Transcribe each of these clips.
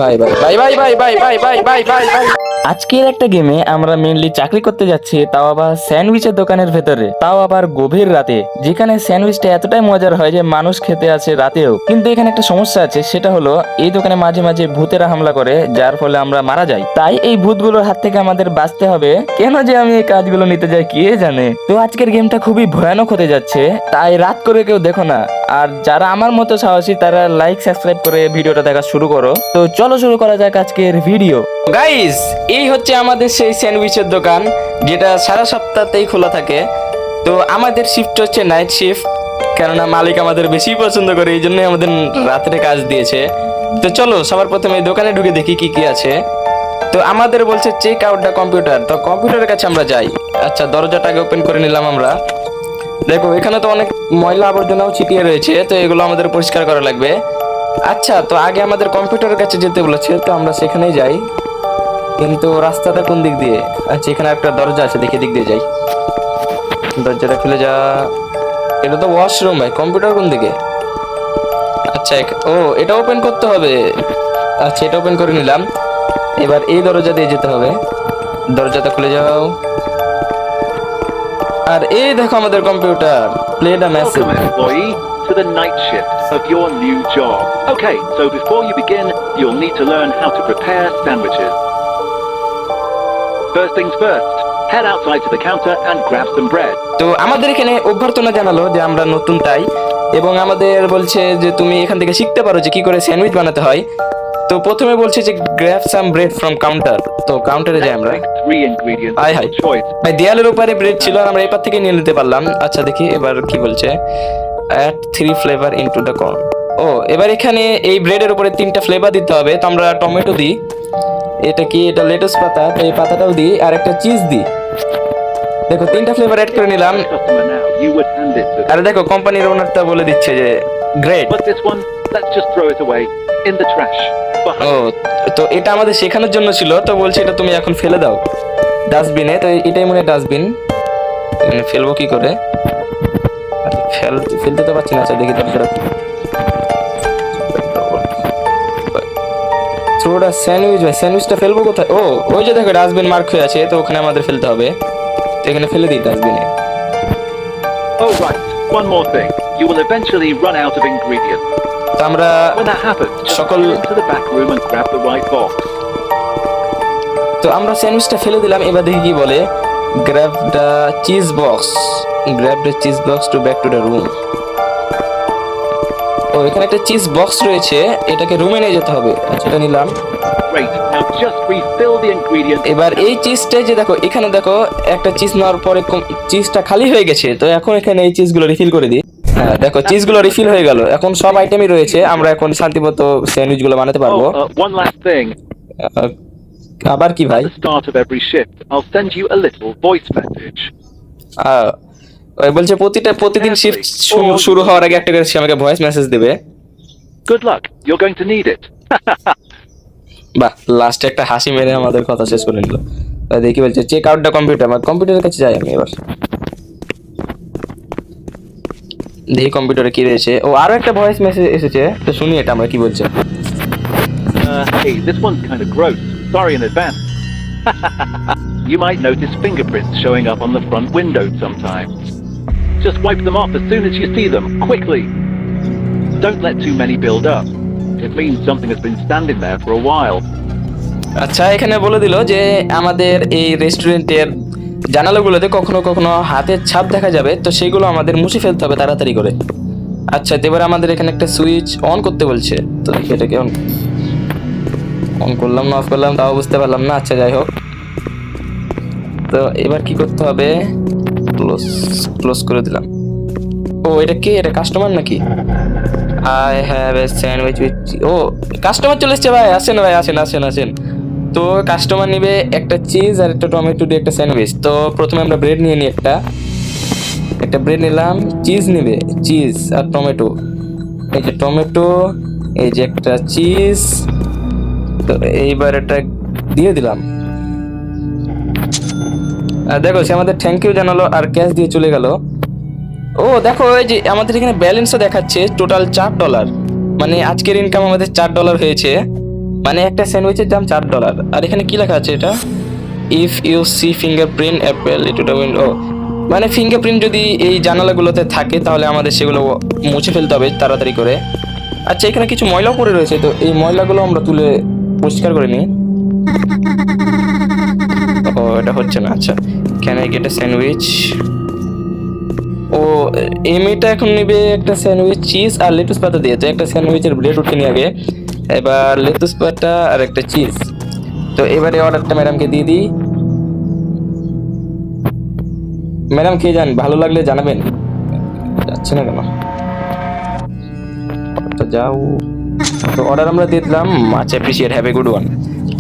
ভাই ভাই ভাই ভাই ভাই ভাই ভাই ভাই ভাই ভাই ভাই আজকের একটা গেমে আমরা মেইনলি চাকরি করতে যাচ্ছি, তাও আবার স্যান্ডউইচের দোকানের ভেতরে, তাও আবার গভীর রাতে, যেখানে স্যান্ডউইচটা এতটাই মজার হয় যে মানুষ খেতে আছে রাতেও। কিন্তু এখানে একটা সমস্যা আছে, সেটা হলো এই দোকানে মাঝে মাঝে ভূতেরা হামলা করে, যার ফলে আমরা মারা যাই। তাই এই ভূতগুলোর হাত থেকে আমাদের বাঁচতে হবে। কেন যে আমি এই কাজগুলো নিতে যাই কে জানে। তো আজকের গেমটা খুবই ভয়ানক হতে যাচ্ছে, তাই রাত করে কেউ দেখো না। আর যারা আমার মতো সাহসী তারা লাইক সাবস্ক্রাইব করে ভিডিওটা দেখা শুরু করো। তো চলো শুরু করা যাক আজকের ভিডিও। গাইস, এই হচ্ছে আমাদের সেই স্যান্ডউইচের দোকান, যেটা সারা সপ্তাহতেই খোলা থাকে। তো আমাদের শিফট হচ্ছে নাইট শিফট, কেননা মালিক আমাদের বেশি পছন্দ করে, এই জন্যই আমাদের রাত্রে কাজ দিয়েছে। তো চলো সবার প্রথমে এই দোকানে ঢুকে দেখি কি কি আছে। তো আমাদের বলছে চেক আউট দ্য কম্পিউটার, তো কম্পিউটারের কাছে আমরা যাই। আচ্ছা, দরজাটাকে ওপেন করে নিলাম আমরা। দেখো এখানে তো অনেক ময়লা আবর্জনাও ছিটিয়ে রয়েছে, তো এগুলো আমাদের পরিষ্কার করা লাগবে। আচ্ছা, তো আগে আমাদের কম্পিউটারের কাছে যেতে বলেছে, তো আমরা সেখানেই যাই। কিন্তু রাস্তাটা কোন দিক দিয়ে? আচ্ছা, এখানে একটা দরজা আছে, দেখি দিক দিয়ে যাই। দরজাটা খুলে যা। এটা তো ওয়াশরুম ভাই, কম্পিউটার কোন দিকে? আচ্ছা, ও এটা ওপেন করতে হবে। আচ্ছা, এটা ওপেন করে নিলাম। এবার এই দরজা দিয়ে যেতে হবে। দরজাটা খুলে যাও। আর এই দেখো আমাদের computer. Play the message. Welcome, employee, to the night shift of your new job. Okay, so before you begin, you'll need to learn how to prepare sandwiches. First things first, head outside to the counter and grab some bread. তো আমাদের এখানে অভ্যর্থনা জানালো যে আমরা নতুন তাই, এবং আমাদের বলছে যে তুমি এখান থেকে শিখতে পারো যে কি করে স্যান্ডউইচ বানাতে হয়। তো প্রথমে বলছে যে grab some bread from counter. তো কাউন্টারে যাই আমরা। Pick 3 ingredients hi of hi your choice. ভাই, দেয়ালের উপরে ব্রেড ছিল আর আমরা এপার থেকে নিয়ে নিতে পারলাম। আচ্ছা দেখি এবার কি বলছে। Add 3 flavour into the corn. ও এবার এখানে এই ব্রেডের উপরে 3টা ফ্লেভার দিতে হবে। তো আমরা টমেটো দিই। এটা কি? এটা লেটুস পাতা, তো এই পাতাটাও দিই, আর একটা চিজ দিই। দেখো 3টা ফ্লেভার অ্যাড করে নিলাম। Customer now, you would hand it to them. আর দেখো কোম্পানির ওনারটা বলে দিচ্ছে যে great. But this one, let's just throw it away in the trash. ও, তো এটা আমাদের শেখানোর জন্য ছিল, তো বলছে এটা তুমি এখন ফেলে দাও ডাস্টবিনে। তো এটাই মনে হয় ডাস্টবিন। ফেলবো কি করে? ফেলতে তো পারছি না। আচ্ছা দেখি থ্রোটা স্যান্ডউইচ। ভাই স্যান্ডউইচটা ফেলবো কোথায়? ও ওই যে দেখো ডাস্টবিন মার্ক হয়ে আছে, তো ওখানে আমাদের ফেলতে হবে। তো এখানে ফেলে দিই ডাস্টবিনে। Oh right, one more thing. You will eventually run out of ingredients. তো আমরা When that happens, just সকল go into the back room and grab the right box. তো আমরা স্যান্ডউইচটা ফেলে দিলাম। এবার দেখি কি বলে। Grab the cheese box, grab the cheese box to back to the room. ও এখানে একটা চিজ বক্স রয়েছে, এটাকে রুমে নিয়ে যেতে হবে। আচ্ছা এটা নিলাম। Great. Now just refill the ingredients. এবার এই চিজটা যে দেখো, এখানে দেখো একটা চিজ নেওয়ার পরে চিজটা খালি হয়ে গেছে। তো এখন এখানে এই চিজগুলো রিফিল করে দিই। হ্যাঁ দেখো চিজগুলো রিফিল হয়ে গেল। এখন সব আইটেমই রয়েছে, আমরা এখন শান্তিমতো স্যান্ডউইচগুলো বানাতে পারবো। One last thing. আবার কি ভাই? At the start of every shift, I'll send you a little voice message. ওই বলছে প্রতিদিন শিফট শুরু হওয়ার আগে একটা করে সে আমাকে ভয়েস মেসেজ দেবে। Good luck. You're going to need it. বাহ, লাস্টে একটা হাসি মেরে আমাদের কথা শেষ করে নিল। দেখি বলছে চেক আউট দ্য কম্পিউটার। আমার কম্পিউটারের কাছে যাই আমি এবার। দেখি কম্পিউটারে কি রয়েছে। ও আরো একটা ভয়েস মেসেজ এসেছে, তো শুনি এটা আমরা কি বলছে। Hey, this one's kind of gross. Sorry in advance. You might notice fingerprints showing up on the front windows sometimes. Just wipe them off as soon as you see them, quickly. Don't let too many build up. It means something has been standing there for a while. আচ্ছা, এখানে বলে দিল যে আমাদের এই রেস্টুরেন্টের জানালাগুলোতে কখনো কখনো হাতের ছাপ দেখা যাবে, তো সেগুলো আমাদের মুছে ফেলতে হবে তাড়াতাড়ি করে। আচ্ছা, এবার আমাদের এখানে একটা সুইচ অন করতে বলছে। তো এটাকে অন করলাম না অফ করলাম তাও বুঝতে পারলাম না। আচ্ছা যাই হোক, তো এবার কি করতে হবে? ক্লোজ করে দিলাম। ও এটা কে? এটা কাস্টমার নাকি? I have a sandwich with. ও কাস্টমার চলে এসছে ভাই, আসেন ভাই, আসেন। তো কাস্টমার নিবে একটা চিজ আর একটা টমেটো দিয়ে একটা স্যান্ডউইচ। তো প্রথমে আমরা ব্রেড নিয়ে নিই, একটা ব্রেড নিলাম। চিজ নিবে, চিজ আর টমেটো। এই যে টমেটো, এই যে একটা চিজ। তো এইবার এটা দিয়ে দিলাম। আর দেখো সে আমাদের থ্যাংক ইউ জানালো আর ক্যাশ দিয়ে চলে গেল। ও দেখো এই যে আমাদের এখানে ব্যালেন্সও দেখাচ্ছে টোটাল $4, মানে আজকের ইনকাম আমাদের $4 হয়েছে। মানে একটা স্যান্ডউইচের দাম $4। আর এখানে কি লেখা আছে এটা? If you see fingerprint apple it will মানে ফিঙ্গারপ্রিন্ট যদি এই জানালাগুলোতে থাকে তাহলে আমাদের সেগুলো মুছে ফেলতে হবে তাড়াতাড়ি করে। আচ্ছা এখানে কিছু ময়লাও পড়ে রয়েছে, তো এই ময়লাগুলো আমরা তুলে পরিষ্কার করে নিই। ও এটা হচ্ছে না। আচ্ছা can I get a sandwich? ও এই মেয়েটা এখন নেবে একটা স্যান্ডউইচ চিজ আর লেটুস পাতা দিয়ে। তো একটা স্যান্ডউইচের ব্রেড উঠে নিয়ে আগে, এবার লেটুস পাতা আর একটা চিজ। তো এবারে অর্ডারটা ম্যাডামকে দিয়ে দিই। ম্যাডাম কে জান, ভালো লাগলে জানাবেন। যাচ্ছে না কেন? তো যাও। তো অর্ডার আমরা দিয়ে দিলাম। Much appreciate, have a good one.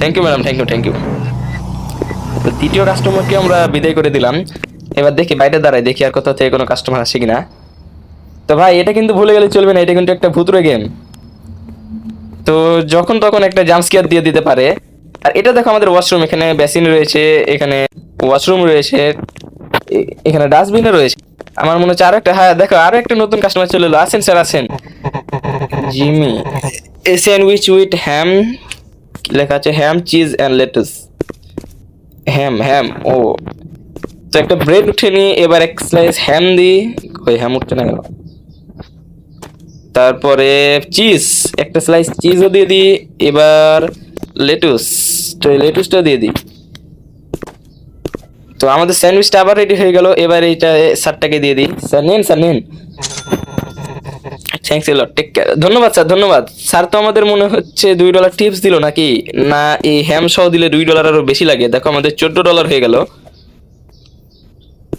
Thank you madam, thank you. তো দ্বিতীয় কাস্টমারকে আমরা বিদায় করে দিলাম। এবার দেখি বাইরে দাঁড়াই, দেখি আর কোথাও থেকে কোনো কাস্টমার আসে কিনা। তো ভাই এটা কিন্তু ভুলে গেলে চলবে না, এটা কিন্তু একটা ভুতুরে গেম। তো যখন তখন একটা জাম্প স্কেয়ার দিয়ে দিতে পারে। আর এটা দেখো আমাদের ওয়াশরুম, এখানে বেসিন রয়েছে, এখানে ওয়াশরুম রয়েছে, এখানে ডাস্টবিনও রয়েছে। আমার মনে হচ্ছে আরো একটা, হ্যাঁ দেখো আরো একটা নতুন কাস্টমার চলে এলো। আসেন স্যার আসেন। জিমি, এ স্যান্ডউইচ উইথ হ্যাম, লেখা আছে হ্যাম চিজ অ্যান্ড লেটুস। হ্যাম ও। তো একটা ব্রেড উঠে নি, এবার এক স্লাইস হ্যাম দিই। ওই হ্যাম উঠছে না কেন? তারপরে চিজ, একটা স্লাইস চিজও দিয়ে দিই। এবার লেটুস, তো এই লেটুসটা দিয়ে দিই। তো আমাদের স্যান্ডউইচটা আবার রেডি হয়ে গেল। এবার এইটা স্যারটাকে দিয়ে দিই। স্যার নিন, স্যার নিন। Thanks a lot, take care. ধন্যবাদ স্যার, ধন্যবাদ। স্যার তো আমাদের মনে হচ্ছে $2 টিপস দিল নাকি? না এই হ্যাম সহ দিলে $2 আরও বেশি লাগে। দেখো আমাদের $14 হয়ে গেল।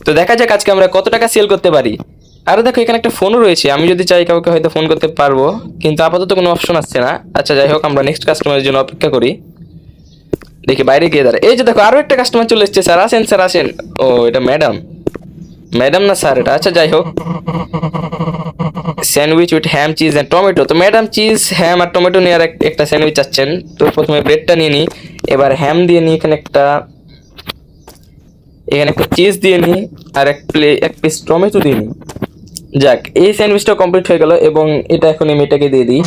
তো দেখা যাক আজকে আমরা কত টাকা সেল করতে পারি। আর দেখো এখানে একটা ফোনও রয়েছে, আমি যদি চাই কাউকে হয়তো ফোন করতে পারবো, কিন্তু আপাতত কোনো অপশন আসছে না। আচ্ছা যাই হোক, আমরা নেক্সট কাস্টমারের জন্য অপেক্ষা করি। দেখি বাইরে গিয়ে দাঁড়ায়। এই যে দেখো আরো একটা কাস্টমার চলে এসেছে। স্যার আসেন, স্যার আসেন। ও এটা ম্যাডাম, ম্যাডাম না স্যার এটা। আচ্ছা যাই হোক, sandwich with ham cheese and tomato. তো ম্যাডাম চিজ হ্যাম আর টমেটো নিয়ে আর একটা স্যান্ডউইচ চাচ্ছেন। তো প্রথমে ব্রেডটা নিয়ে নিই, এবার হ্যাম দিয়ে নিই, এখানে একটা চিজ দিয়ে নিই, আর এক পিস টমেটো দিয়ে নিই। যাক এই স্যান্ডউইচটা কমপ্লিট হয়ে গেল, এবং এটা এখন এই মেয়েটাকে দিয়ে দিই।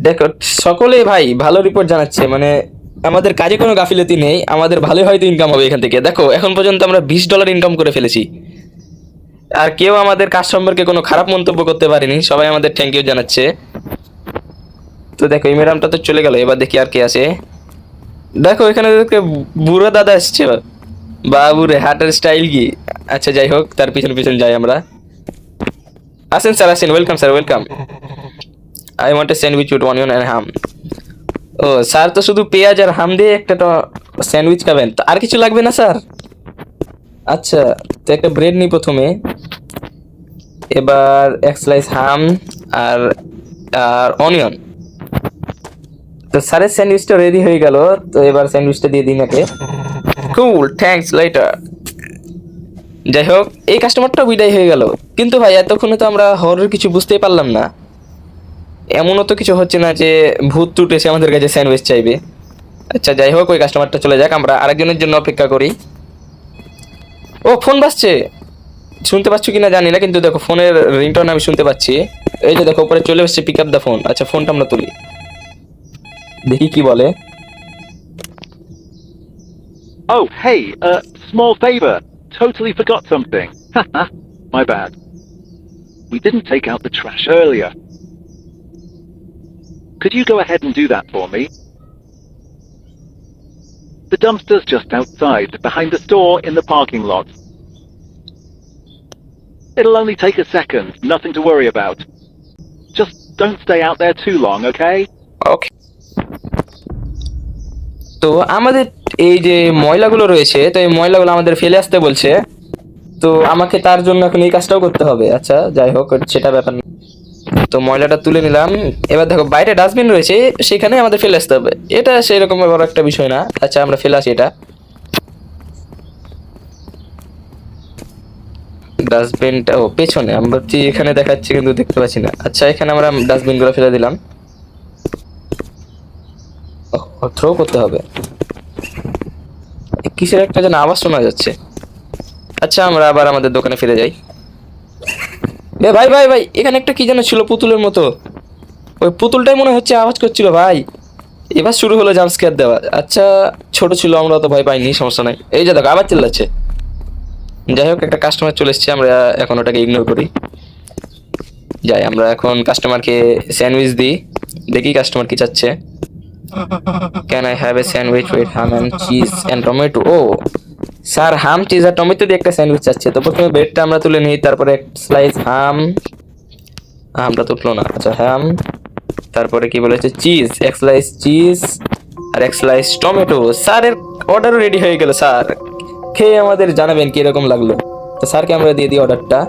দেখো সকলেই ভাই ভালো রিপোর্ট জানাচ্ছে, মানে আমাদের কাজে কোনো গাফিলতি নেই, আমাদের ভালোই হয়তো ইনকাম হবে এখান থেকে। দেখো এখন পর্যন্ত আমরা $20 ইনকাম করে ফেলেছি, আর কেউ আমাদের কাজ সম্পর্কে কোনো খারাপ মন্তব্য করতে পারেনি, সবাই আমাদের থ্যাংক ইউ জানাচ্ছে। তো দেখো এই ম্যাডামটা তো চলে গেল, এবার দেখি আর কে আছে। দেখো এখানে দেখো বুড়ো দাদা এসছে। বাবুরে হাটের স্টাইল কি! আচ্ছা যাই হোক, তার পিছন পিছন যাই আমরা। আসেন স্যার আসেন, welcome sir welcome. I want a sandwich with onion and হাম। ও স্যার তো শুধু পেঁয়াজ আর হাম দিয়ে একটা স্যান্ডউইচ খাবেন, তো আর কিছু লাগবে না স্যার? আচ্ছা তো একটা ব্রেড নিই প্রথমে, এবার এক স্লাইস হাম আর আর অনিয়ন। তো স্যারের স্যান্ডউইচটা রেডি হয়ে গেল। তো এবার স্যান্ডউইচটা দিয়ে দিন একে। কুল, থ্যাঙ্কস লেটার। যাই হোক এই কাস্টমারটাও বিদায় হয়ে গেল। কিন্তু ভাই এতক্ষণে তো আমরা হরর কিছু বুঝতেই পারলাম না। এমনও তো কিছু হচ্ছে না যে ভূত টুট এসে আমাদের কাছে স্যান্ডউইচ চাইবে। আচ্ছা যাই হোক ওই কাস্টমারটা চলে যাক, আমরা আরেকজনের জন্য অপেক্ষা করি। ও ফোন বাজছে, শুনতে পাচ্ছ কিনা জানি না, কিন্তু দেখো ফোনের রিংটোন আমি শুনতে পাচ্ছি। এই যে দেখো উপরে চলে এসেছে, পিক আপ দ্য ফোন। আচ্ছা ফোনটা আমরা তুলি, দেখি কি বলে। Oh, hey, small favor. Totally forgot something. Haha, my bad. We didn't take out the trash earlier. Could you go ahead and do that for me? The dumpster's just outside, behind the store in the parking lot. It'll only take a second, nothing to worry about. Just don't stay out there too long, okay? ওকে। তো আমাদের এই যে ময়লাগুলো রয়েছে, তো এই ময়লাগুলো আমাদের ফেলে আসতে বলছে। তো আমাকে তার জন্য এখন এই কাজটাও করতে হবে। আচ্ছা যাই হোক সেটা ব্যাপার না। তো ময়লাটা তুলে নিলাম। এবার দেখো বাইরে ডাস্টবিন রয়েছে, সেখানে আমাদের ফেলে আসতে হবে। এটা সেরকম বড় একটা বিষয় না। আচ্ছা আমরা ফেলে আসি এটা। ডাস্টবিনটা ও পেছনে, আমি ভাবছি এখানে দেখাচ্ছি কিন্তু দেখতে পাচ্ছি না। আচ্ছা এখানে আমরা ডাস্টবিনগুলো ফেলে দিলাম। থ্রো করতে হবে। কিসের একটা যেন আওয়াজ শোনা যাচ্ছে। আচ্ছা আমরা আবার আমাদের দোকানে ফিরে যাই। এ ভাই এখানে একটা কি যেন ছিল পুতুলের মতো, ওই পুতুলটাই মনে হচ্ছে আওয়াজ করছিল ভাই। এবার শুরু হলো জাম্প স্কেয়ার দেওয়া। আচ্ছা ছোট ছিল আমরা তো ভয় পাইনি, সমস্যা নাই। এই যে দেখো আবার চিল্লাচ্ছে। যাই হোক একটা কাস্টমার চলে এসছে, আমরা এখন ওটাকে ইগনোর করি। যাই আমরা এখন কাস্টমারকে স্যান্ডউইচ দিই, দেখি কাস্টমার কি চাচ্ছে। Can I have a sandwich with ham and cheese and tomato? ও স্যার, হাম চিজ আর টমেটো দিয়ে একটা স্যান্ডউইচ চাচ্ছে। তো প্রথমে ব্রেডটা আমরা তুলে নিই, তারপরে এক স্লাইস হামটা তুললো না, আচ্ছা হ্যাম, তারপরে কি বলেছে চিজ, এক স্লাইস চিজ আর এক স্লাইস টমেটো। স্যারের অর্ডারও রেডি হয়ে গেল। স্যার খেয়ে আমাদের জানাবেন কিরকম লাগলো। তো স্যারকে আমরা দিয়ে দিই অর্ডারটা।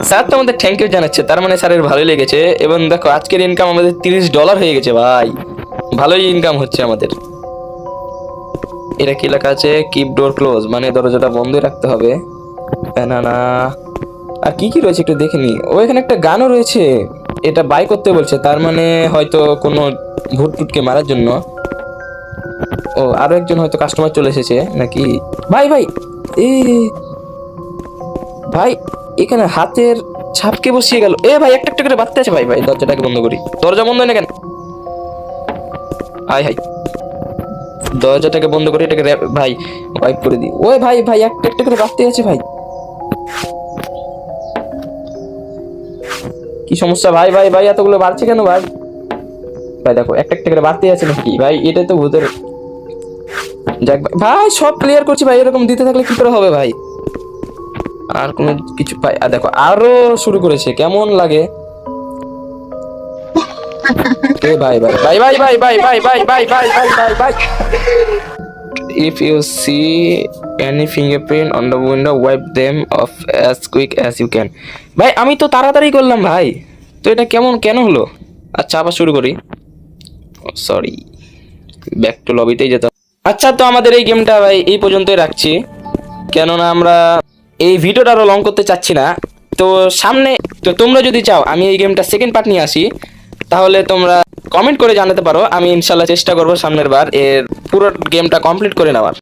স্যার তো আমাদের থ্যাংক ইউ জানাচ্ছে, তার মানে স্যারের ভালোই লেগেছে। এবং দেখো আজকের ইনকাম আমাদের $30 হয়ে গেছে ভাই, ভালোই ইনকাম হচ্ছে আমাদের। এটা কি লেখা আছে? কিপ ডোর ক্লোজ, মানে দরজাটা বন্ধই রাখতে হবে। না না, আর কি কি রয়েছে একটু দেখে নি। ও এখানে একটা গানও রয়েছে, এটা বাই করতে বলছে, তার মানে হয়তো কোনো ভূত টুটকে মারার জন্য। ও আরো একজন হয়তো কাস্টমার চলে এসেছে নাকি। ভাই ভাই এই ভাই, এখানে হাতের ছাপকে বসিয়ে গেল। এ ভাই একটা একটা করে বাড়তে আছে। ভাই ভাই দরজাটাকে বন্ধ করি, দরজা বন্ধ হয় না কেন? হাই হাই, দরজাটাকে বন্ধ করি, এটাকে ভাই ওয়াইপ করে দিই। ওই ভাই ভাই একটা একটা করে বাড়তে আছে ভাই, কি সমস্যা ভাই? ভাই ভাই এতগুলো বাড়ছে কেন ভাই? ভাই দেখো একটা একটা করে বাড়তে আছে নাকি ভাই? এটাই তো ভূতের। যাক ভাই সব ক্লিয়ার করছি ভাই, এরকম দিতে থাকলে কি করে হবে ভাই? আর কোনো কিছু ভাই, আর দেখো আরো শুরু করেছে, কেমন লাগে? এ ভাই ভাই ভাই ভাই ভাই ভাই ভাই ভাই ভাই ভাই ভাই ভাই ভাই, if you see any fingerprint on the window wipe them off as quick as you can। ভাই আমি তো তাড়াতাড়ি করলাম ভাই, তো এটা কেন হলো? আচ্ছা আবার শুরু করি, সরি, ব্যাক টু লবিতেই যেতে হবে। আচ্ছা তো আমাদের এই গেমটা ভাই এই পর্যন্তই রাখছি, কেননা আমরা এই ভিডিওটা আরো লং করতে চাচ্ছি না। তো সামনে, তো তোমরা যদি চাও আমি এই গেমটা সেকেন্ড পার্ট নিয়ে আসি, তাহলে তোমরা কমেন্ট করে জানাতে পারো। আমি ইনশাল্লাহ চেষ্টা করবো সামনের বার এর পুরো গেমটা কমপ্লিট করে নেওয়ার।